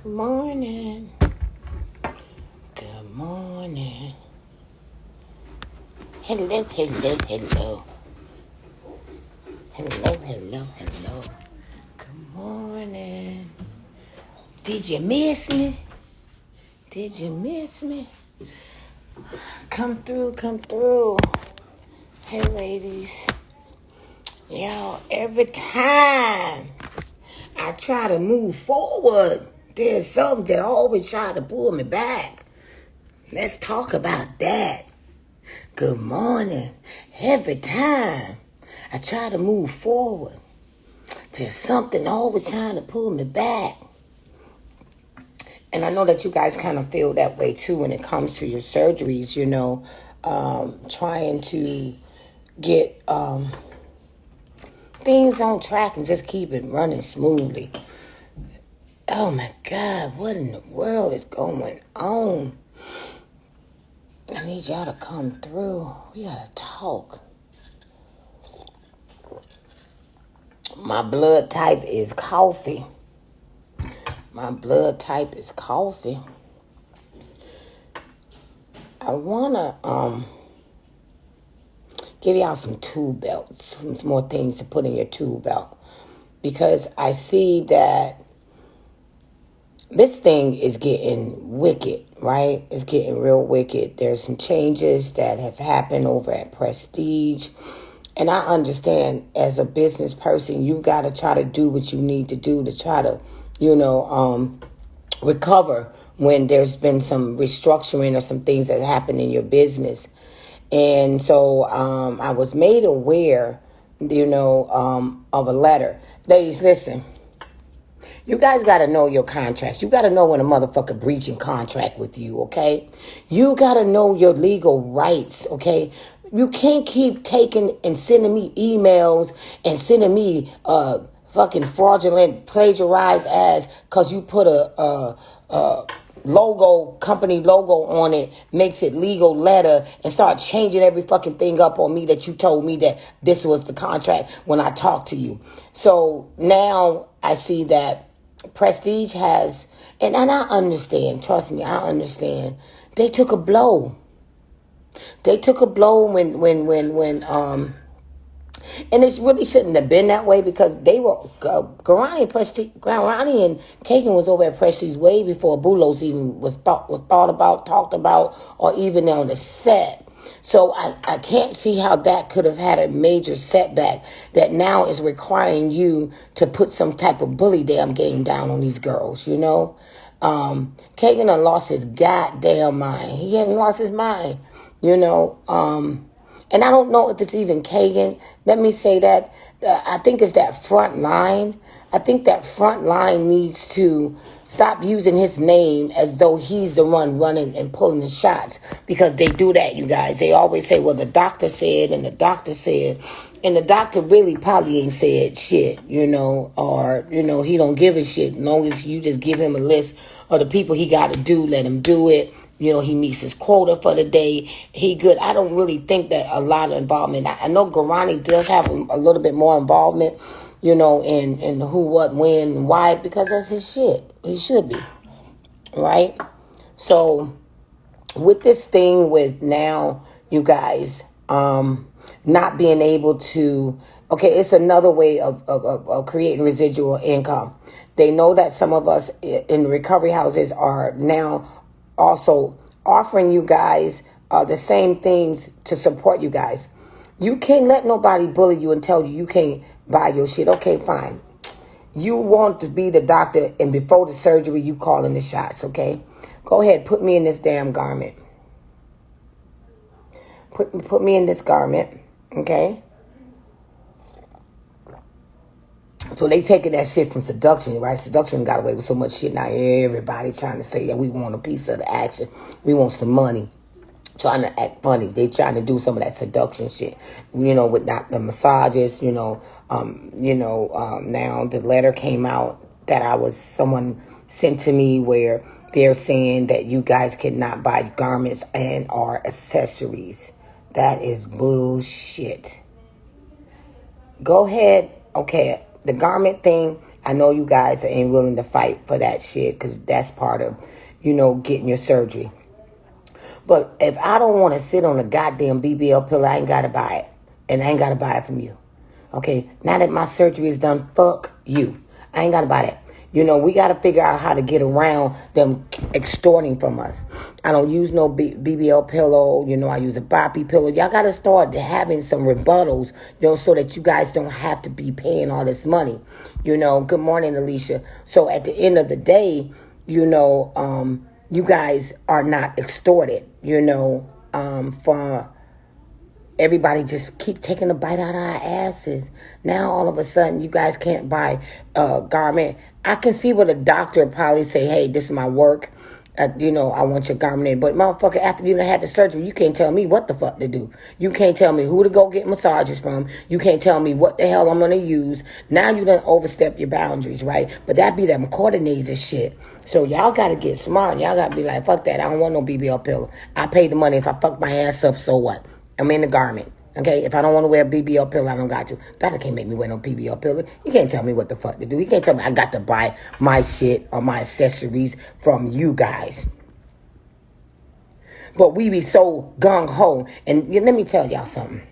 Good morning. Good morning. Hello, hello, hello. Hello, hello, hello. Good morning. Did you miss me? Did you miss me? Come through, come through. Hey, ladies. Yo, every time I try to move forward, there's something that always try to pull me back. Let's talk about that. Good morning. Every time I try to move forward, there's something always trying to pull me back. And I know that you guys kind of feel that way too when it comes to your surgeries, trying to get things on track and just keep it running smoothly. Oh my God, what in the world is going on? I need y'all to come through. We gotta talk. My blood type is coffee. My blood type is coffee. I wanna give y'all some tool belts, some more things to put in your tool belt, because I see that this thing is getting wicked, right? It's getting real wicked. There's some changes that have happened over at Prestige. And I understand as a business person, you got to try to do what you need to do to try to, recover when there's been some restructuring or some things that happen in your business. And so I was made aware, of a letter. Ladies, listen. You guys got to know your contracts. You got to know when a motherfucker breaching contract with you, okay? You got to know your legal rights, okay? You can't keep taking and sending me emails and sending me fucking fraudulent plagiarized ass because you put a company logo on it, makes it legal letter, and start changing every fucking thing up on me that you told me that this was the contract when I talked to you. So now I see that Prestige has, and I understand, trust me, I understand. They took a blow. They took a blow when and it really shouldn't have been that way, because they were Garani and Kagan was over at Prestige way before Bulos even was thought about, talked about, or even on the set. So I can't see how that could have had a major setback that now is requiring you to put some type of bully damn game down on these girls, Kagan done lost his goddamn mind. He hadn't lost his mind, and I don't know if it's even Kagan. Let me say that. I think it's that front line. I think that front line needs to stop using his name as though he's the one running and pulling the shots, because they do that, you guys. They always say, well, the doctor said, and the doctor said, and the doctor really probably ain't said shit, or, he don't give a shit. As long as you just give him a list of the people he got to do, let him do it. He meets his quota for the day. He good. I don't really think that a lot of involvement. I know Garani does have a little bit more involvement, in who, what, when, and why, because that's his shit. He should be, right? So with this thing with now, you guys, not being able to, okay, it's another way of creating residual income. They know that some of us in recovery houses are now also offering you guys the same things to support you guys. You can't let nobody bully you and tell you can't buy your shit. Okay, fine. You want to be the doctor, and before the surgery, you calling the shots, okay? Go ahead, put me in this damn garment. Put me in this garment, okay? So they taking that shit from seduction, right? Seduction got away with so much shit. Now everybody trying to say that we want a piece of the action. We want some money. Trying to act funny. They trying to do some of that seduction shit. With not the massages, now the letter came out that someone sent to me where they're saying that you guys cannot buy garments and or accessories. That is bullshit. Go ahead. Okay. The garment thing, I know you guys ain't willing to fight for that shit because that's part of, getting your surgery. But if I don't want to sit on a goddamn BBL pill, I ain't got to buy it. And I ain't got to buy it from you. Okay? Now that my surgery is done, fuck you. I ain't got to buy that. We got to figure out how to get around them extorting from us. I don't use no BBL pillow. I use a boppy pillow. Y'all got to start having some rebuttals, so that you guys don't have to be paying all this money. Good morning, Alicia. So at the end of the day, you guys are not extorted, from everybody just keep taking a bite out of our asses. Now all of a sudden you guys can't buy a garment. I can see what a doctor probably say, hey, this is my work. I want your garment in. But motherfucker, after you done had the surgery, you can't tell me what the fuck to do. You can't tell me who to go get massages from. You can't tell me what the hell I'm going to use. Now you done overstep your boundaries, right? But that be them coordinated shit. So y'all got to get smart. Y'all got to be like, fuck that. I don't want no BBL pillow. I paid the money. If I fuck my ass up, so what? I'm in the garment. Okay, if I don't want to wear a BBL pill, I don't got to. Doctor can't make me wear no BBL pill. You can't tell me what the fuck to do. You can't tell me I got to buy my shit or my accessories from you guys. But we be so gung-ho. And let me tell y'all something.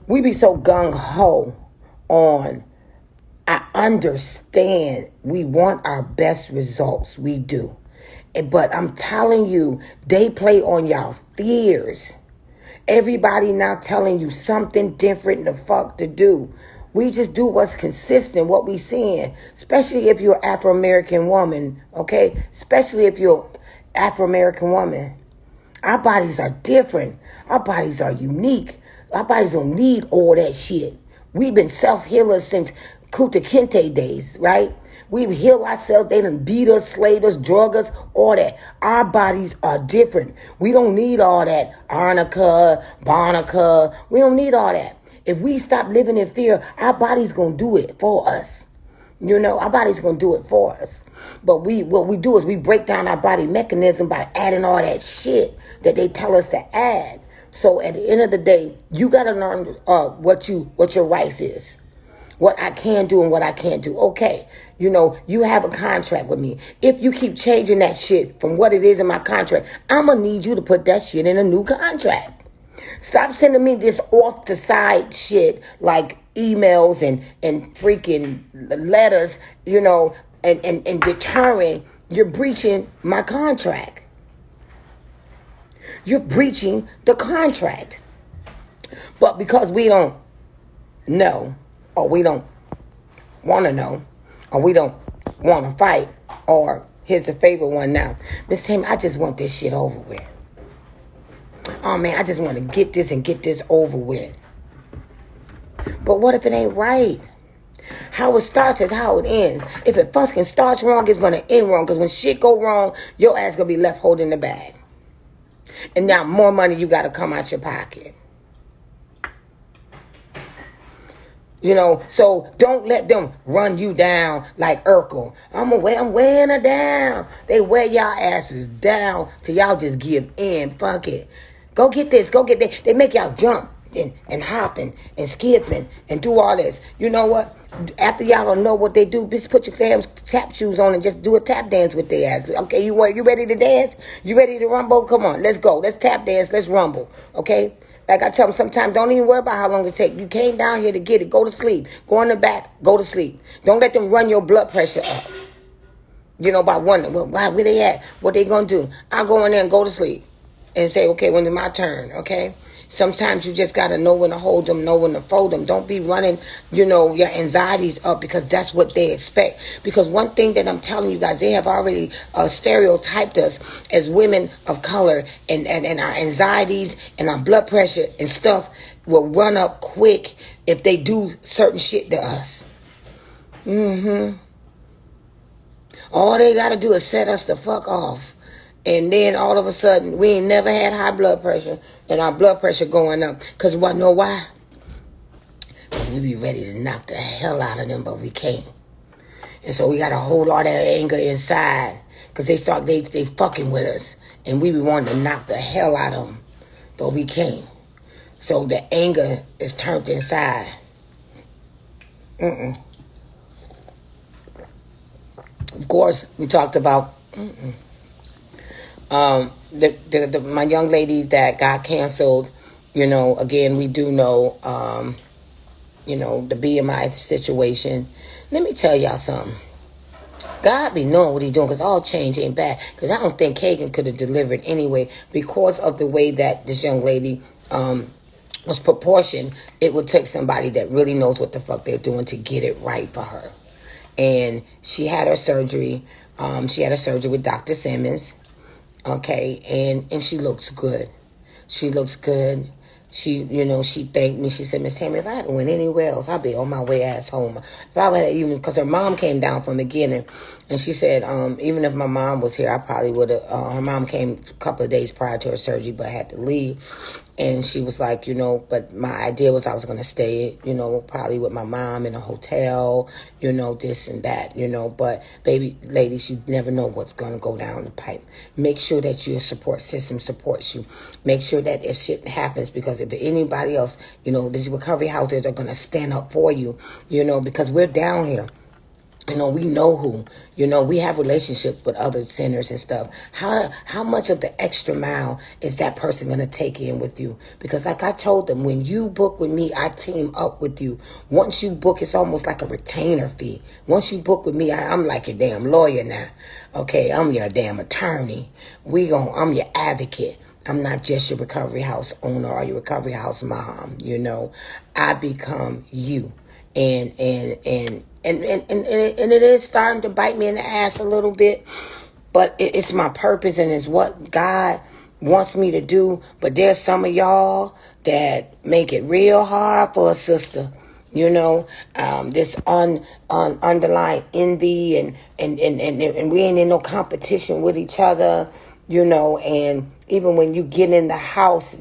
We be so gung-ho on, I understand we want our best results. We do. But I'm telling you, they play on y'all fears. Everybody now telling you something different the fuck to do. We just do what's consistent, what we seeing. Especially if you're an Afro-American woman, okay? Especially if you're an Afro-American woman. Our bodies are different. Our bodies are unique. Our bodies don't need all that shit. We've been self-healers since Kunta Kinte days, right? We've healed ourselves. They done beat us, slayed us, drug us, all that. Our bodies are different. We don't need all that arnica, bonica. We don't need all that. If we stop living in fear, our body's going to do it for us. Our body's going to do it for us. But what we do is we break down our body mechanism by adding all that shit that they tell us to add. So at the end of the day, you got to learn what your rights is. What I can do and what I can't do. Okay, you have a contract with me. If you keep changing that shit from what it is in my contract, I'm going to need you to put that shit in a new contract. Stop sending me this off the side shit like emails and freaking letters, and deterring you're breaching my contract. You're breaching the contract. But because we don't know, or we don't want to know, or we don't want to fight, or here's the favorite one now. Miss Tami, I just want this shit over with. Oh man, I just want to get this over with. But what if it ain't right? How it starts is how it ends. If it fucking starts wrong, it's going to end wrong. Because when shit go wrong, your ass going to be left holding the bag. And now more money you got to come out your pocket. So don't let them run you down like Urkel. I'm wearing her down. They wear y'all asses down till y'all just give in. Fuck it. Go get this. Go get that. They make y'all jump and hopping and skipping and do all this. You know what? After y'all don't know what they do, just put your damn tap shoes on and just do a tap dance with their ass. Okay, you ready to dance? You ready to rumble? Come on, let's go. Let's tap dance. Let's rumble. Okay? Like I tell them sometimes, don't even worry about how long it takes. You came down here to get it. Go to sleep. Go in the back. Go to sleep. Don't let them run your blood pressure up. By wondering, well, where they at? What they going to do? I'll go in there and go to sleep. And say, okay, when it's my turn, okay? Sometimes you just got to know when to hold them, know when to fold them. Don't be running, your anxieties up because that's what they expect. Because one thing that I'm telling you guys, they have already stereotyped us as women of color, and our anxieties and our blood pressure and stuff will run up quick if they do certain shit to us. All they got to do is set us the fuck off. And then all of a sudden, we ain't never had high blood pressure, and our blood pressure going up. Because you want to know why? Because we be ready to knock the hell out of them, but we can't. And so we got to hold all that anger inside. Because they fucking with us. And we be wanting to knock the hell out of them, but we can't. So the anger is turned inside. Of course, we talked about my young lady that got canceled. Again, we do know, the BMI situation. Let me tell y'all something. God be knowing what he doing, because all change ain't bad. Because I don't think Kagan could have delivered anyway, because of the way that this young lady was proportioned. It would take somebody that really knows what the fuck they're doing to get it right for her. And she had her surgery. She had a surgery with Dr. Simmons. Okay, and she looks good. She looks good. She thanked me. She said, Miss Tami, if I had went anywhere else, I'd be on my way ass home. If I had even, because her mom came down from the beginning, and she said, even if my mom was here, I probably would have, her mom came a couple of days prior to her surgery, but had to leave. And she was like, but my idea was I was going to stay, probably with my mom in a hotel, this and that, but baby, ladies, you never know what's going to go down the pipe. Make sure that your support system supports you. Make sure that if shit happens, because if anybody else, these recovery houses are going to stand up for you, because we're down here. We know who, we have relationships with other centers and stuff. How much of the extra mile is that person going to take in with you? Because like I told them, when you book with me, I team up with you. Once you book, it's almost like a retainer fee. Once you book with me, I'm like your damn lawyer now. Okay, I'm your damn attorney. I'm your advocate. I'm not just your recovery house owner or your recovery house mom, I become you. And it is starting to bite me in the ass a little bit, but it's my purpose and it's what God wants me to do. But there's some of y'all that make it real hard for a sister. This underlying envy and we ain't in no competition with each other, and even when you get in the house,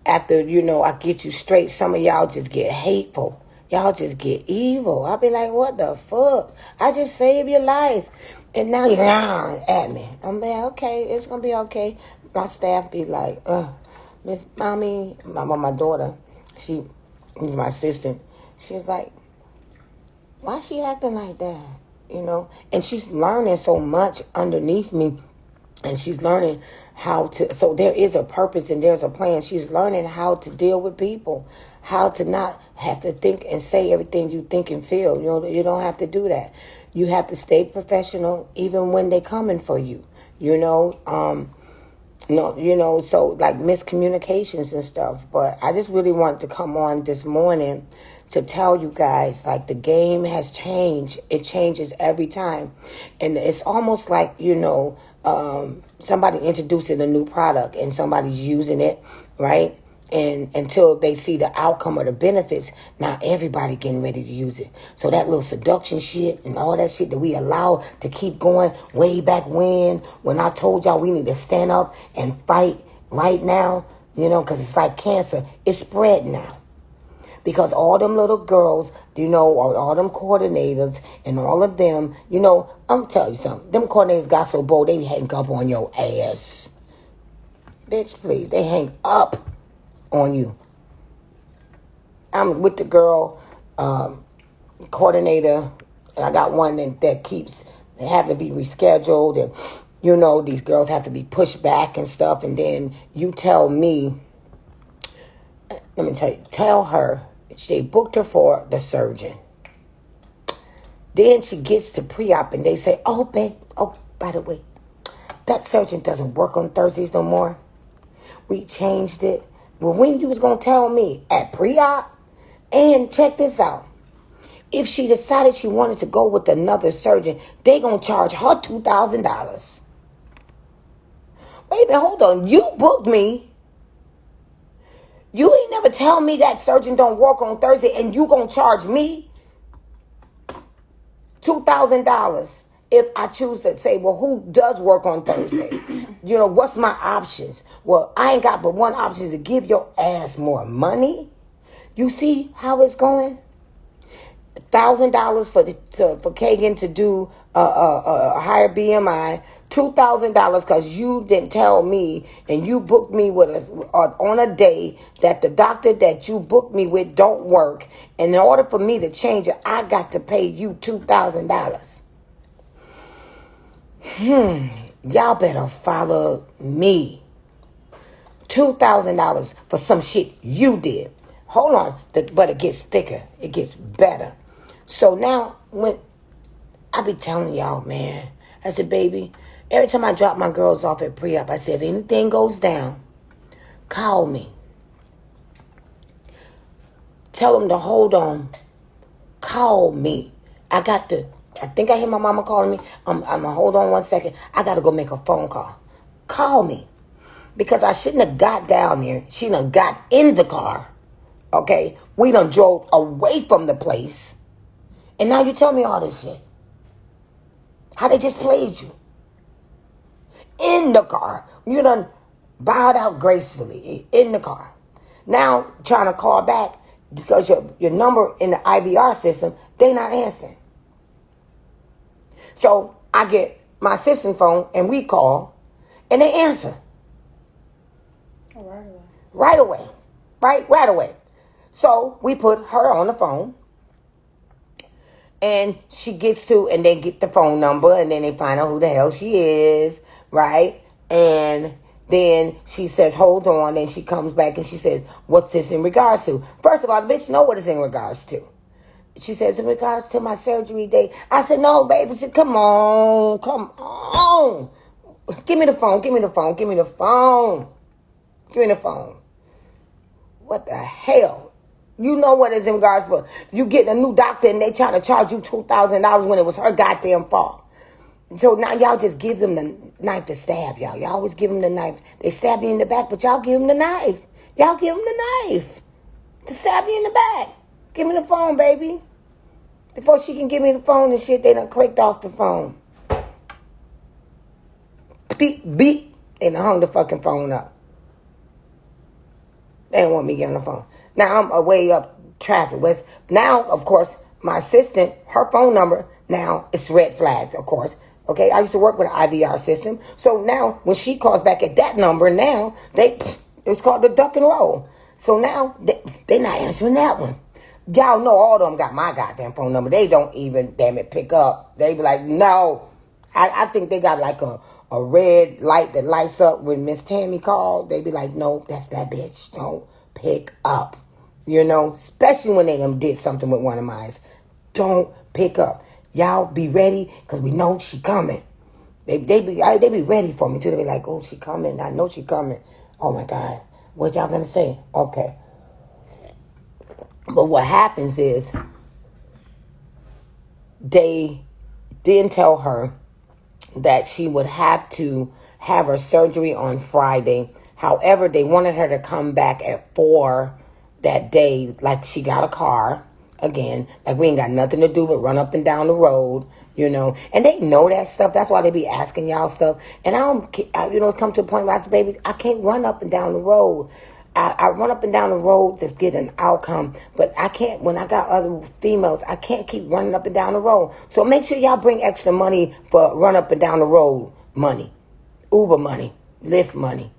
after, I get you straight, some of y'all just get hateful. Y'all just get evil. I'll be like, what the fuck? I just saved your life. And now you're at me. I'm like, okay, it's going to be okay. My staff be like, Miss Mommy, my daughter, she's my assistant. She was like, why she acting like that? And she's learning so much underneath me. And she's learning how to, so there is a purpose and there's a plan. She's learning how to deal with people, how to not have to think and say everything you think and feel. You don't have to do that. You have to stay professional even when they're coming for you, so like miscommunications and stuff. But I just really wanted to come on this morning to tell you guys, like, the game has changed. It changes every time. And it's almost like, somebody introducing a new product and somebody's using it, right? And until they see the outcome or the benefits, now everybody getting ready to use it. So that little seduction shit and all that shit that we allow to keep going way back when I told y'all we need to stand up and fight right now, because it's like cancer. It's spread now. Because all them little girls, or all them coordinators and all of them, I'm telling you something. Them coordinators got so bold, they hang up on your ass. Bitch, please. They hang up on you. I'm with the girl coordinator, and I got one that keeps having to be rescheduled, and, these girls have to be pushed back and stuff, and then you tell me, let me tell her, they booked her for the surgeon. Then she gets to pre-op and they say, oh, babe, by the way, that surgeon doesn't work on Thursdays no more. We changed it. Well, when you was going to tell me at pre-op? And check this out. If she decided she wanted to go with another surgeon, they going to charge her $2,000. Wait a minute, hold on. You booked me. You ain't never tell me that surgeon don't work on Thursday and you gonna charge me $2,000 if I choose to say, well, who does work on Thursday? What's my options? Well, I ain't got but one option, is to give your ass more money. You see how it's going? $1,000 for Kagan to do a higher BMI, $2,000 because you didn't tell me and you booked me with on a day that the doctor that you booked me with don't work. And in order for me to change it, I got to pay you $2,000. Y'all better follow me. $2,000 for some shit you did. Hold on, but it gets thicker. It gets better. So now, when I be telling y'all, man, I said, baby, every time I drop my girls off at pre-op, I said, if anything goes down, call me. Tell them to hold on. Call me. I think I hear my mama calling me. I'm gonna hold on 1 second. I got to go make a phone call. Call me. Because I shouldn't have got down there. She done got in the car. Okay? We done drove away from the place. And now you tell me all this shit. How they just played you. In the car. You done bowed out gracefully. In the car. Now, trying to call back because your number in the IVR system, they not answering. So, I get my assistant phone and we call and they answer. Right away. Right away. So we put her on the phone. And she gets to, and they get the phone number, and then they find out who the hell she is, right? And then she says, hold on, and she comes back and she says, what's this in regards to? First of all, the bitch know what it's in regards to. She says, in regards to my surgery date. I said, no, baby. She said, come on. Give me the phone. What the hell? You know what it's in regards for. You getting a new doctor and they trying to charge you $2,000 when it was her goddamn fault. So now y'all just give them the knife to stab y'all. Y'all always give them the knife. They stab you in the back, but y'all give them the knife. Y'all give them the knife to stab you in the back. Give me the phone, baby. Before she can give me the phone and shit, they done clicked off the phone. Beep, beep. They done hung the fucking phone up. They didn't want me getting the phone. Now I'm away up traffic. Now, of course, my assistant, her phone number now is red flagged, of course. Okay, I used to work with an IVR system. So now when she calls back at that number, now it's called the duck and roll. So now they not answering that one. Y'all know all of them got my goddamn phone number. They don't even, damn it, pick up. They be like, no. I think they got like a red light that lights up when Miss Tami called. They be like, no, that's that bitch. Don't pick up. You know, especially when they done did something with one of mine. Don't pick up. Y'all be ready because we know she coming. They be ready for me too. They be like, oh, she coming. I know she coming. Oh my God. What y'all gonna say? Okay. But what happens is they didn't tell her that she would have to have her surgery on Friday. However, they wanted her to come back at 4 that day, like she got a car. Again, like we ain't got nothing to do but run up and down the road, you know. And they know that stuff. That's why they be asking y'all stuff. And it's come to a point where I say, baby, I can't run up and down the road. I run up and down the road to get an outcome, but I can't, when I got other females, I can't keep running up and down the road. So make sure y'all bring extra money for run up and down the road money, Uber money, Lyft money,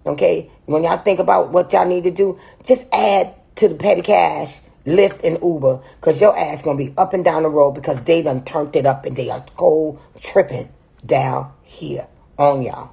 okay? When y'all think about what y'all need to do, just add to the petty cash, Lyft and Uber, because your ass going to be up and down the road because they done turned it up and they are cold tripping down here on y'all.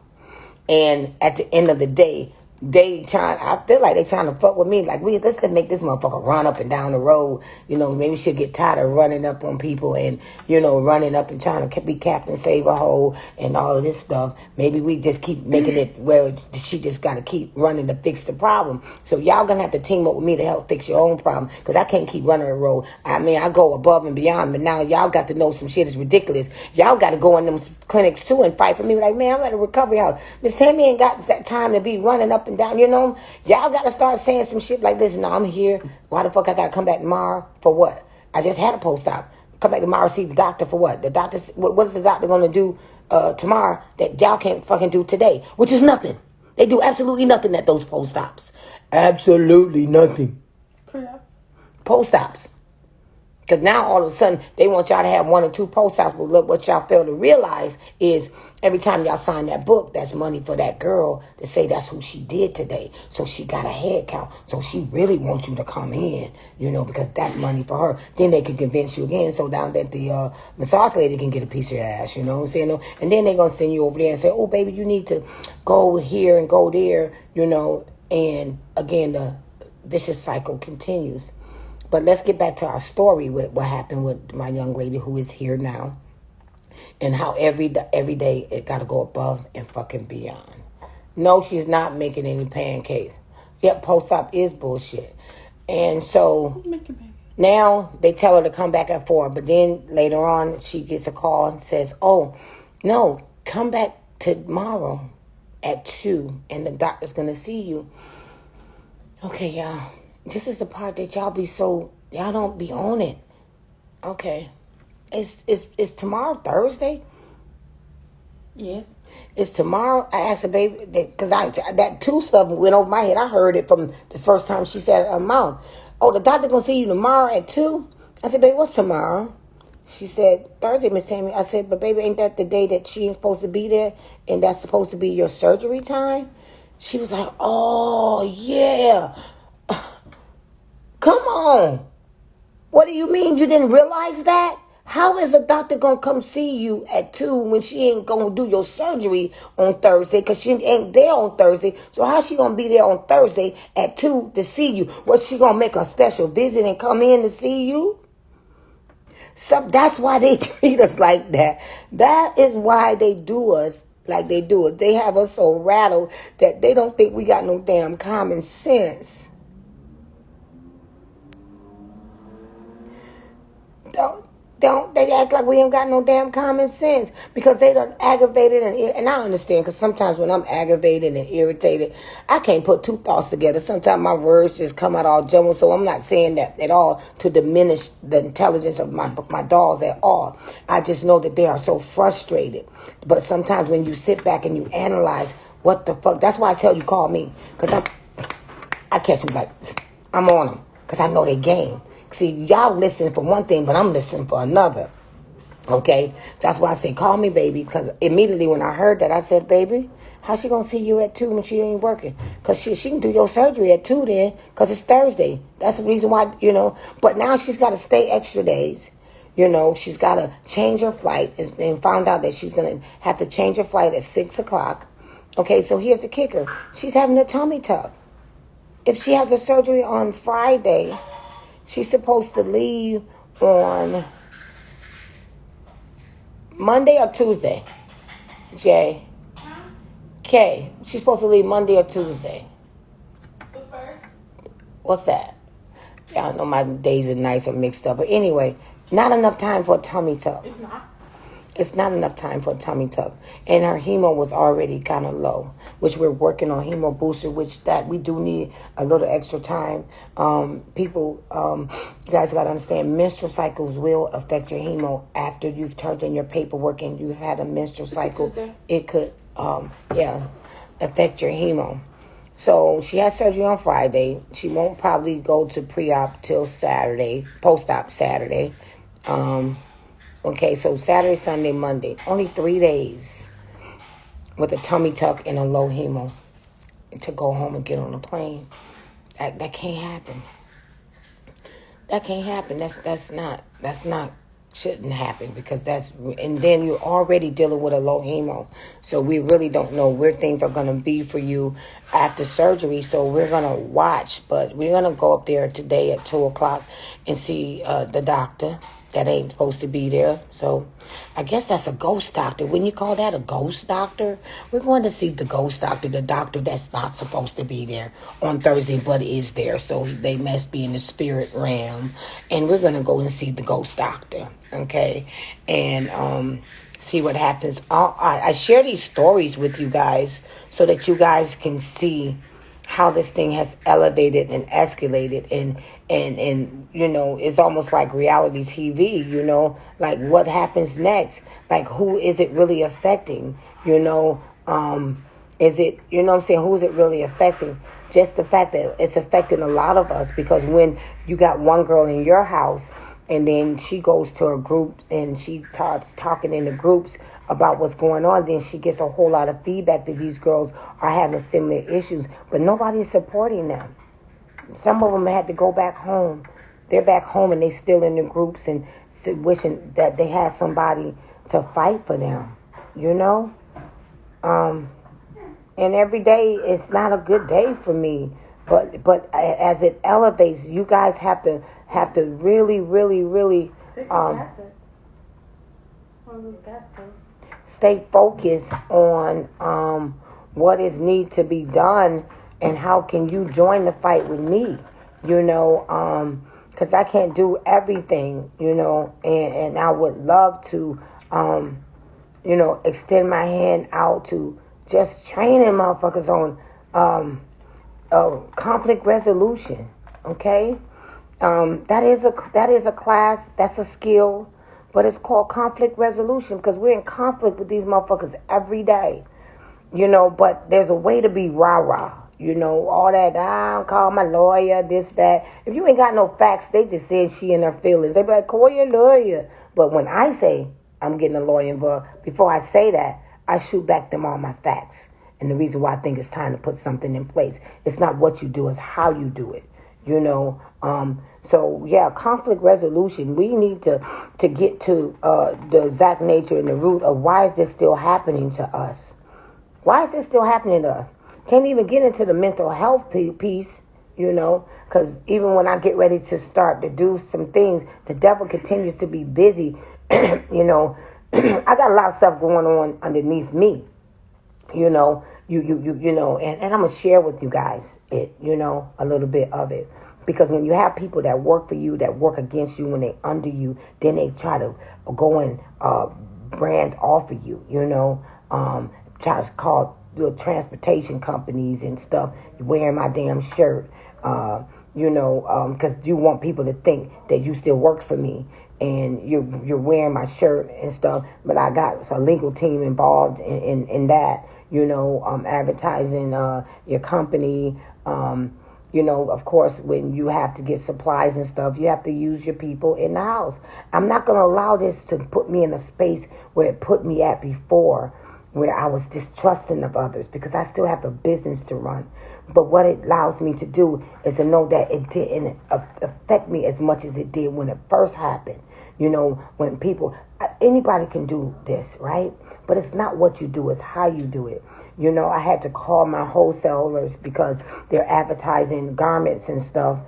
And at the end of the day, I feel like they trying to fuck with me. Like, let's make this motherfucker run up and down the road. You know, maybe she'll get tired of running up on people and, you know, running up and trying to be Captain Save a Hole and all of this stuff. Maybe we just keep making it where she just got to keep running to fix the problem. So y'all going to have to team up with me to help fix your own problem because I can't keep running the road. I mean, I go above and beyond, but now y'all got to know some shit is ridiculous. Y'all got to go in them clinics too and fight for me. Like, man, I'm at a recovery house. Miss Tami ain't got that time to be running up and down, you know. Y'all gotta start saying some shit like this. No, I'm here. Why the fuck I gotta come back tomorrow? For what? I just had a post-op. Come back tomorrow, see the doctor for what? The doctor, what is the doctor gonna do tomorrow that y'all can't fucking do today? Which is nothing. They do absolutely nothing at those post-ops. Absolutely nothing. Post-ops. Because now all of a sudden they want y'all to have 1 or 2 post-ops. But look, what y'all fail to realize is every time y'all sign that book, that's money for that girl to say that's who she did today. So she got a head count. So she really wants you to come in, because that's money for her. Then they can convince you again. So down that the massage lady can get a piece of your ass, you know what I'm saying? And then they're going to send you over there and say, oh, baby, you need to go here and go there, And again, the vicious cycle continues. But let's get back to our story with what happened with my young lady who is here now. And how every day it got to go above and fucking beyond. No, she's not making any pancakes. Yep, post-op is bullshit. And so now they tell her to come back at 4. But then later on she gets a call and says, oh, no, come back tomorrow at 2. And the doctor's going to see you. Okay, y'all. This is the part that y'all don't be on it. Okay. It's tomorrow Thursday? Yes. It's tomorrow. I asked the baby, because that 2 stuff went over my head. I heard it from the first time she said it her mouth. Oh, the doctor going to see you tomorrow at 2? I said, baby, what's tomorrow? She said, Thursday, Miss Tami. I said, but baby, ain't that the day that she ain't supposed to be there? And that's supposed to be your surgery time? She was like, oh, yeah. Come on. What do you mean you didn't realize that? How is a doctor going to come see you at 2 when she ain't going to do your surgery on Thursday because she ain't there on Thursday? So how's she going to be there on Thursday at 2 to see you? What's she going to make a special visit and come in to see you? So that's why they treat us like that. That is why they do us like they do us. They have us so rattled that they don't think we got no damn common sense. Don't they act like we ain't got no damn common sense because they done aggravated and I understand because sometimes when I'm aggravated and irritated, I can't put 2 thoughts together. Sometimes my words just come out all jumbled, so I'm not saying that at all to diminish the intelligence of my dolls at all. I just know that they are so frustrated. But sometimes when you sit back and you analyze what the fuck, that's why I tell you call me because I catch them like I'm on them because I know they game. See, y'all listening for one thing, but I'm listening for another. Okay? That's why I say, call me, baby. Because immediately when I heard that, I said, baby, how's she going to see you at 2 when she ain't working? Because she can do your surgery at 2 then, because it's Thursday. That's the reason why, But now she's got to stay extra days. She's got to change her flight and found out that she's going to have to change her flight at 6 o'clock. Okay, so here's the kicker. She's having a tummy tuck. If she has a surgery on Friday, she's supposed to leave on Monday or Tuesday. J. K. She's supposed to leave Monday or Tuesday. The first? What's that? I don't know, my days and nights are mixed up. But anyway, not enough time for a tummy tuck. It's not? It's not enough time for a tummy tuck. And her hemo was already kind of low, which we're working on hemo booster, which that we do need a little extra time. You guys got to understand, menstrual cycles will affect your hemo after you've turned in your paperwork and you had a menstrual cycle. It could, affect your hemo. So she had surgery on Friday. She won't probably go to pre-op till Saturday, post-op Saturday. Okay, so Saturday, Sunday, Monday. Only 3 days with a tummy tuck and a low hemo to go home and get on a plane. That can't happen. That can't happen. That's not shouldn't happen because and then you're already dealing with a low hemo. So we really don't know where things are going to be for you after surgery. So we're going to watch, but we're going to go up there today at 2 o'clock and see the doctor. That ain't supposed to be there. So I guess that's a ghost doctor. Wouldn't you call that a ghost doctor? We're going to see the ghost doctor, the doctor that's not supposed to be there on Thursday, but is there. So they must be in the spirit realm. And we're going to go and see the ghost doctor. Okay? And see what happens. I share these stories with you guys so that you guys can see how this thing has elevated and escalated and it's almost like reality TV, like what happens next, like who is it really affecting, is it, what I'm saying, who is it really affecting? Just the fact that it's affecting a lot of us because when you got one girl in your house and then she goes to her groups and she starts talking in the groups about what's going on. Then she gets a whole lot of feedback that these girls are having similar issues, but nobody's supporting them. Some of them had to go back home. They're back home and they still in the groups and wishing that they had somebody to fight for them, you know? And every day it's not a good day for me, but as it elevates, you guys have to really stay focused on what is need to be done and how can you join the fight with me, you know, because I can't do everything, you know, and I would love to, you know, extend my hand out to just training motherfuckers on conflict resolution, okay? That is a class, that's a skill, but it's called conflict resolution because we're in conflict with these motherfuckers every day, you know, but there's a way to be rah-rah, you know, all that, I'll call my lawyer, this, that. If you ain't got no facts, they just said she in her feelings. They be like, call your lawyer. But when I say I'm getting a lawyer involved, before I say that, I shoot back them all my facts. And the reason why I think it's time to put something in place, it's not what you do, it's how you do it, you know. So, yeah, conflict resolution, we need to get to the exact nature and the root of why is this still happening to us? Why is this still happening to us? Can't even get into the mental health piece, you know, because even when I get ready to start to do some things, the devil continues to be busy, you know. I got a lot of stuff going on underneath me, you know, you know, and I'm going to share with you guys it, you know, a little bit of it. Because when you have people that work for you, that work against you, when they under you, then they try to go and brand off of you, you know, try to call the transportation companies and stuff, wearing my damn shirt, you know, because you want people to think that you still work for me. And you're wearing my shirt and stuff, but I got a legal team involved in that, you know, advertising your company, you know, of course, when you have to get supplies and stuff, you have to use your people in the house. I'm not going to allow this to put me in a space where it put me at before, where I was distrusting of others, because I still have a business to run. But what it allows me to do is to know that it didn't affect me as much as it did when it first happened. You know, when people, anybody can do this, right? But it's not what you do, it's how you do it. You know, I had to call my wholesalers because they're advertising garments and stuff,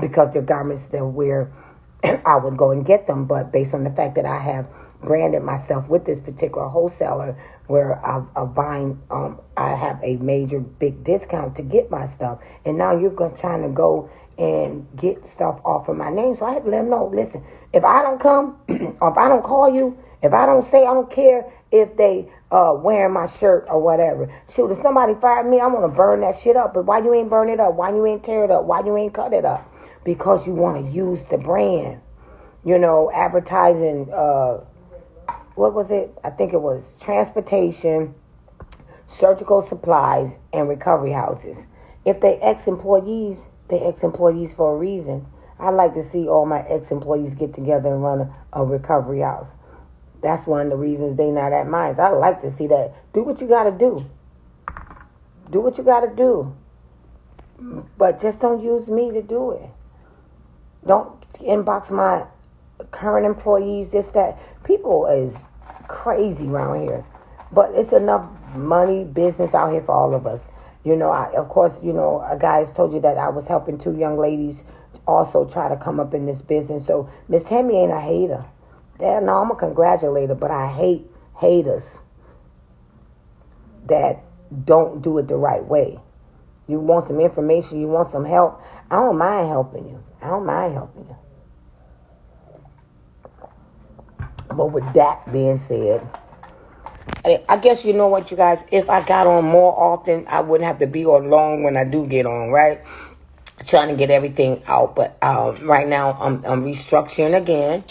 because they're garments that where I would go and get them. But based on the fact that I have branded myself with this particular wholesaler where I'm buying, I have a major big discount to get my stuff. And now you're trying to go and get stuff off of my name. So I had to let them know, listen, if I don't come, or if I don't call you, if I don't say, I don't care if they wearing my shirt or whatever. Shoot, if somebody fired me, I'm going to burn that shit up. But why you ain't burn it up? Why you ain't tear it up? Why you ain't cut it up? Because you want to use the brand. You know, advertising, what was it? I think it was transportation, surgical supplies, and recovery houses. If they ex-employees, they ex-employees for a reason. I like to see all my ex-employees get together and run a recovery house. That's one of the reasons they not at mine. I like to see that. Do what you got to do. Do what you got to do. But just don't use me to do it. Don't inbox my current employees, this, that. People is crazy around here. But it's enough money, business out here for all of us. You know, of course, you know, a guy has told you that I was helping 2 young ladies also try to come up in this business. So Miss Tami ain't a hater. No, I'm a congratulator, but I hate haters that don't do it the right way. You want some information, you want some help, I don't mind helping you. I don't mind helping you. But with that being said, I guess you know what, you guys, if I got on more often, I wouldn't have to be on long when I do get on, right? Trying to get everything out. But right now, I'm restructuring again.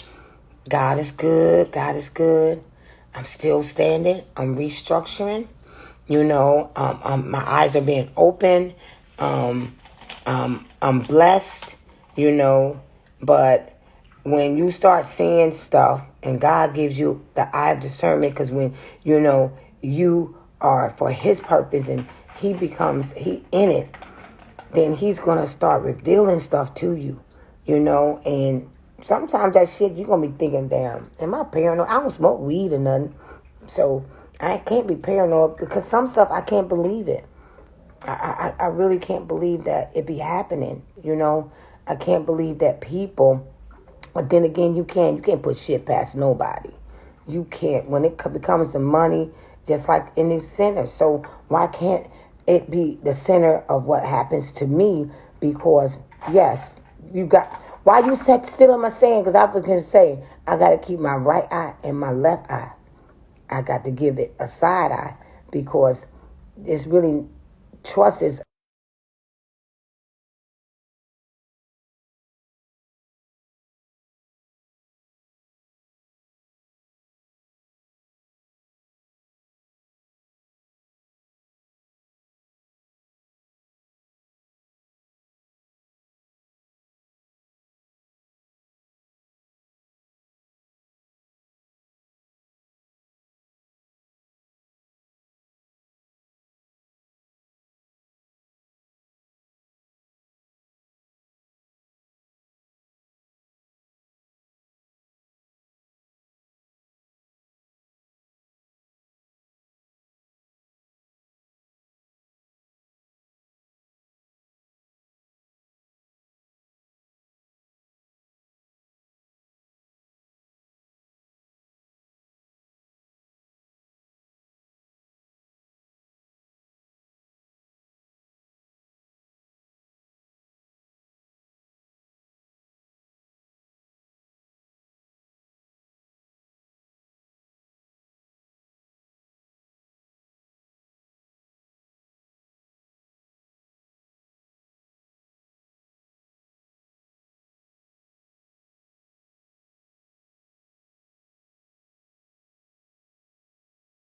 God is good. God is good. I'm still standing. I'm restructuring. You know, my eyes are being open. I'm blessed, you know, but when you start seeing stuff and God gives you the eye of discernment, because when, you are for his purpose and he in it, then he's going to start revealing stuff to you, and sometimes that shit, you're going to be thinking, damn, am I paranoid? I don't smoke weed or nothing, so I can't be paranoid, because some stuff I can't believe it. I really can't believe that it be happening, I can't believe that people, but then again, you can't put shit past nobody. You can't. When it becomes the money, just like in these centers. So why can't it be the center of what happens to me? Because, yes, why you sat still in my saying? Because I was going to say, I got to keep my right eye and my left eye. I got to give it a side eye, because it's really, trust is